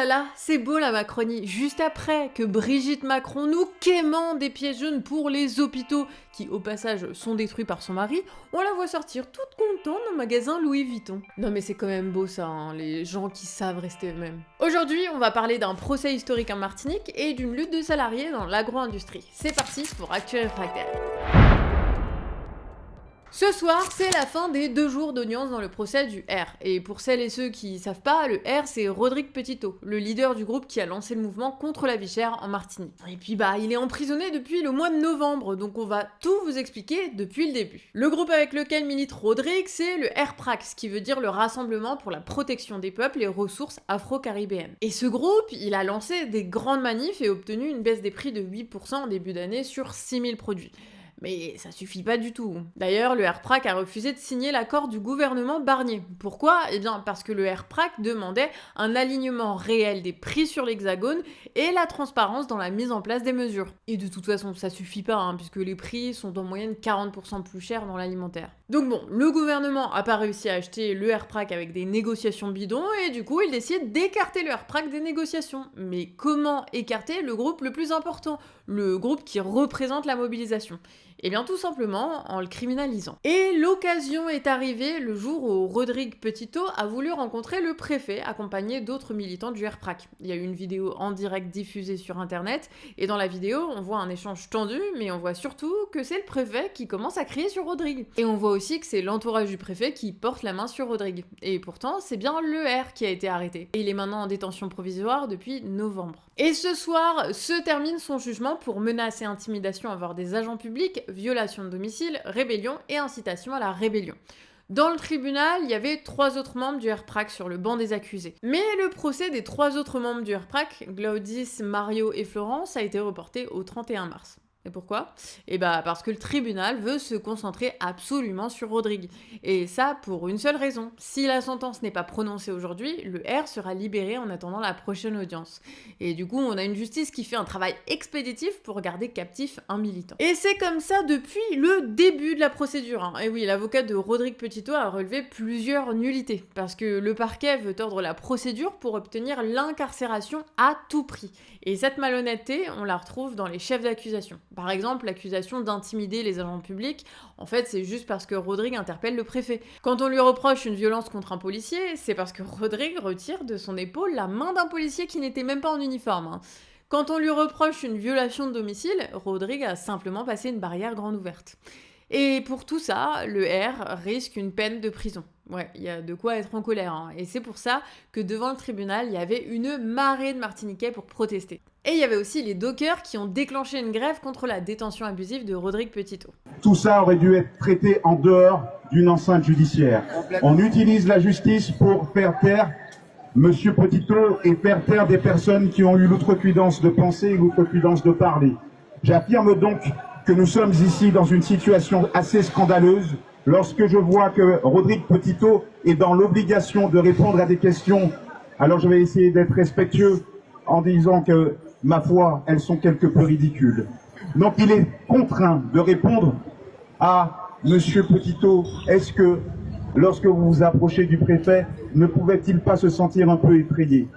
là, c'est beau la Macronie. Juste après que Brigitte Macron nous quémande des pièces jaunes pour les hôpitaux, qui au passage sont détruits par son mari, on la voit sortir toute contente au magasin Louis Vuitton. Non mais c'est quand même beau ça, hein, les gens qui savent rester eux-mêmes. Aujourd'hui, on va parler d'un procès historique en Martinique et d'une lutte de salariés dans l'agro-industrie. C'est parti pour Actu Réfractaire. Ce soir, c'est la fin des 2 jours d'audience dans le procès du R. Et pour celles et ceux qui savent pas, le R c'est Rodrigue Petitot, le leader du groupe qui a lancé le mouvement contre la vie chère en Martinique. Et puis il est emprisonné depuis le mois de novembre, donc on va tout vous expliquer depuis le début. Le groupe avec lequel milite Rodrigue, c'est le RPRAC, ce qui veut dire le Rassemblement pour la protection des peuples et ressources afro-caribéennes. Et ce groupe, il a lancé des grandes manifs et obtenu une baisse des prix de 8% en début d'année sur 6000 produits. Mais ça suffit pas du tout. D'ailleurs, le RPRAC a refusé de signer l'accord du gouvernement Barnier. Pourquoi ? Eh bien, parce que le RPRAC demandait un alignement réel des prix sur l'Hexagone et la transparence dans la mise en place des mesures. Et de toute façon, ça suffit pas, puisque les prix sont en moyenne 40% plus chers dans l'alimentaire. Donc bon, le gouvernement a pas réussi à acheter le RPRAC avec des négociations bidons, et du coup, il décide d'écarter le RPRAC des négociations. Mais comment écarter le groupe le plus important ? Le groupe qui représente la mobilisation ? Eh bien tout simplement en le criminalisant. Et l'occasion est arrivée le jour où Rodrigue Petitot a voulu rencontrer le préfet, accompagné d'autres militants du RPRAC. Il y a eu une vidéo en direct diffusée sur internet, et dans la vidéo, on voit un échange tendu, mais on voit surtout que c'est le préfet qui commence à crier sur Rodrigue. Et on voit aussi que c'est l'entourage du préfet qui porte la main sur Rodrigue. Et pourtant, c'est bien le R qui a été arrêté. Et il est maintenant en détention provisoire depuis novembre. Et ce soir se termine son jugement pour menace et intimidation envers des agents publics, violation de domicile, rébellion et incitation à la rébellion. Dans le tribunal, il y avait 3 autres membres du RPRAC sur le banc des accusés. Mais le procès des 3 autres membres du RPRAC, Glaudis, Mario et Florence, a été reporté au 31 mars. Et pourquoi ? Eh bah parce que le tribunal veut se concentrer absolument sur Rodrigue. Et ça pour une seule raison. Si la sentence n'est pas prononcée aujourd'hui, le R sera libéré en attendant la prochaine audience. Et du coup, on a une justice qui fait un travail expéditif pour garder captif un militant. Et c'est comme ça depuis le début de la procédure. Et oui, l'avocat de Rodrigue Petitot a relevé plusieurs nullités. Parce que le parquet veut tordre la procédure pour obtenir l'incarcération à tout prix. Et cette malhonnêteté, on la retrouve dans les chefs d'accusation. Par exemple, l'accusation d'intimider les agents publics, en fait, c'est juste parce que Rodrigue interpelle le préfet. Quand on lui reproche une violence contre un policier, c'est parce que Rodrigue retire de son épaule la main d'un policier qui n'était même pas en uniforme. Quand on lui reproche une violation de domicile, Rodrigue a simplement passé une barrière grande ouverte. Et pour tout ça, le R risque une peine de prison. Ouais, il y a de quoi être en colère. Et c'est pour ça que devant le tribunal, il y avait une marée de Martiniquais pour protester. Et il y avait aussi les dockers qui ont déclenché une grève contre la détention abusive de Rodrigue Petitot. Tout ça aurait dû être traité en dehors d'une enceinte judiciaire. On utilise la justice pour faire taire Monsieur Petitot et faire taire des personnes qui ont eu l'outrecuidance de penser et l'outrecuidance de parler. J'affirme donc que nous sommes ici dans une situation assez scandaleuse lorsque je vois que Rodrigue Petitot est dans l'obligation de répondre à des questions. Alors je vais essayer d'être respectueux en disant que, ma foi, elles sont quelque peu ridicules. Donc il est contraint de répondre à Monsieur Petitot. Est-ce que, lorsque vous vous approchez du préfet, ne pouvait-il pas se sentir un peu effrayé ?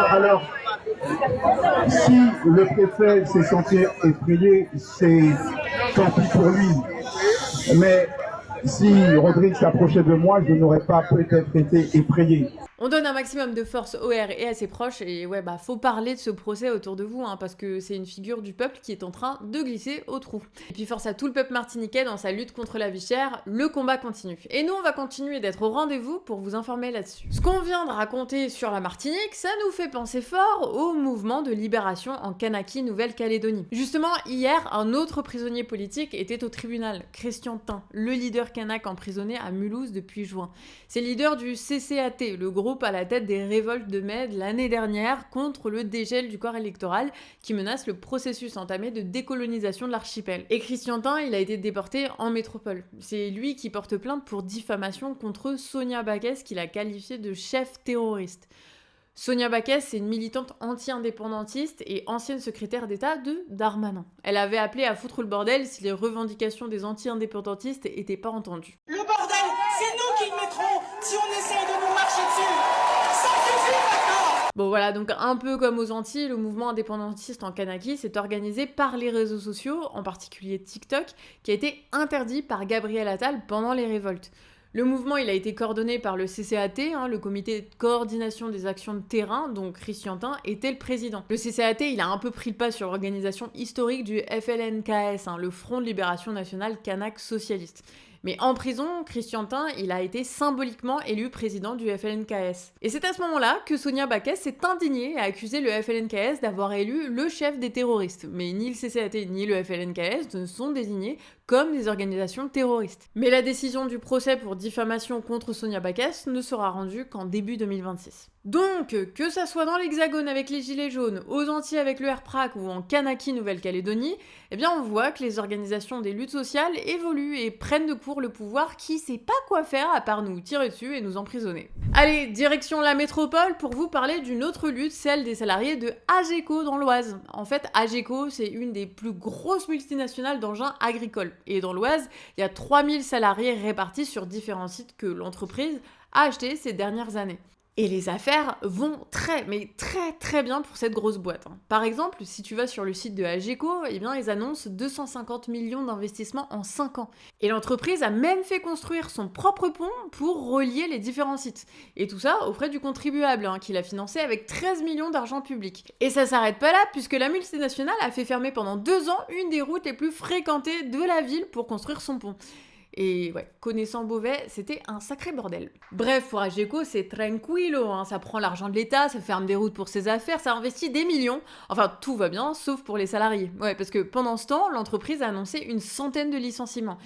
Alors, si le préfet s'est senti effrayé, c'est tant pis pour lui. Mais si Rodrigue s'approchait de moi, je n'aurais pas peut-être été effrayé. On donne un maximum de force au R et à ses proches, et ouais, faut parler de ce procès autour de vous, parce que c'est une figure du peuple qui est en train de glisser au trou. Et puis force à tout le peuple martiniquais dans sa lutte contre la vie chère, le combat continue. Et nous, on va continuer d'être au rendez-vous pour vous informer là-dessus. Ce qu'on vient de raconter sur la Martinique, ça nous fait penser fort au mouvement de libération en Kanaki, Nouvelle-Calédonie. Justement, hier, un autre prisonnier politique était au tribunal, Christian Tin, le leader kanak emprisonné à Mulhouse depuis juin. C'est le leader du CCAT, le groupe à la tête des révoltes de mai de l'année dernière contre le dégel du corps électoral qui menace le processus entamé de décolonisation de l'archipel. Et Christian Tin, il a été déporté en métropole. C'est lui qui porte plainte pour diffamation contre Sonia Baquès qu'il a qualifié de chef terroriste. Sonia Baquès, c'est une militante anti-indépendantiste et ancienne secrétaire d'État de Darmanin. Elle avait appelé à foutre le bordel si les revendications des anti-indépendantistes n'étaient pas entendues. Le bordel, c'est nous qui le mettrons. Bon voilà, donc un peu comme aux Antilles, le mouvement indépendantiste en Kanaki s'est organisé par les réseaux sociaux, en particulier TikTok, qui a été interdit par Gabriel Attal pendant les révoltes. Le mouvement, il a été coordonné par le CCAT, le comité de coordination des actions de terrain, dont Christiantin était le président. Le CCAT, il a un peu pris le pas sur l'organisation historique du FLNKS, le Front de Libération Nationale Kanak Socialiste. Mais en prison, Christiantin, il a été symboliquement élu président du FLNKS. Et c'est à ce moment-là que Sonia Backès s'est indignée et a accusé le FLNKS d'avoir élu le chef des terroristes. Mais ni le CCAT ni le FLNKS ne sont désignés comme des organisations terroristes. Mais la décision du procès pour diffamation contre Sonia Backès ne sera rendue qu'en début 2026. Donc, que ça soit dans l'Hexagone avec les Gilets jaunes, aux Antilles avec le RPRAC ou en Kanaki, Nouvelle-Calédonie, eh bien on voit que les organisations des luttes sociales évoluent et prennent de court le pouvoir qui sait pas quoi faire à part nous tirer dessus et nous emprisonner. Allez, direction la métropole pour vous parler d'une autre lutte, celle des salariés de AGECO dans l'Oise. En fait, AGECO, c'est une des plus grosses multinationales d'engins agricoles. Et dans l'Oise, il y a 3000 salariés répartis sur différents sites que l'entreprise a achetés ces dernières années. Et les affaires vont très bien pour cette grosse boîte. Par exemple, si tu vas sur le site de AGECO, eh bien, ils annoncent 250 millions d'investissements en 5 ans. Et l'entreprise a même fait construire son propre pont pour relier les différents sites. Et tout ça aux frais du contribuable, qui l'a financé avec 13 millions d'argent public. Et ça s'arrête pas là, puisque la multinationale a fait fermer pendant 2 ans une des routes les plus fréquentées de la ville pour construire son pont. Et ouais, connaissant Beauvais, c'était un sacré bordel. Bref, pour AGECO, c'est tranquillo, ça prend l'argent de l'État, ça ferme des routes pour ses affaires, ça investit des millions. Enfin, tout va bien, sauf pour les salariés. Ouais, parce que pendant ce temps, l'entreprise a annoncé une centaine de licenciements.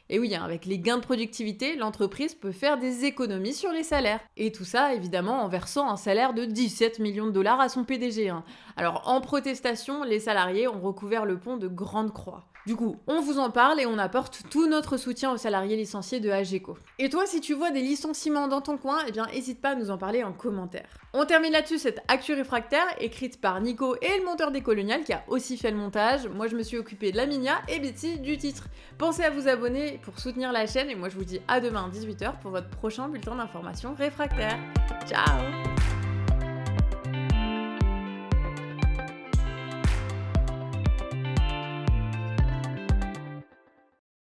Et oui, avec les gains de productivité, l'entreprise peut faire des économies sur les salaires. Et tout ça, évidemment, en versant un salaire de 17 millions de dollars à son PDG. Alors, en protestation, les salariés ont recouvert le pont de grande croix. Du coup, on vous en parle et on apporte tout notre soutien aux salariés licenciés de AGECO. Et toi, si tu vois des licenciements dans ton coin, eh bien, n'hésite pas à nous en parler en commentaire. On termine là-dessus cette Actu Réfractaire, écrite par Nico et le monteur des Coloniales, qui a aussi fait le montage. Moi, je me suis occupée de Laminia et Betty du titre. Pensez à vous abonner pour soutenir la chaîne, et moi, je vous dis à demain 18h pour votre prochain bulletin d'information réfractaire. Ciao!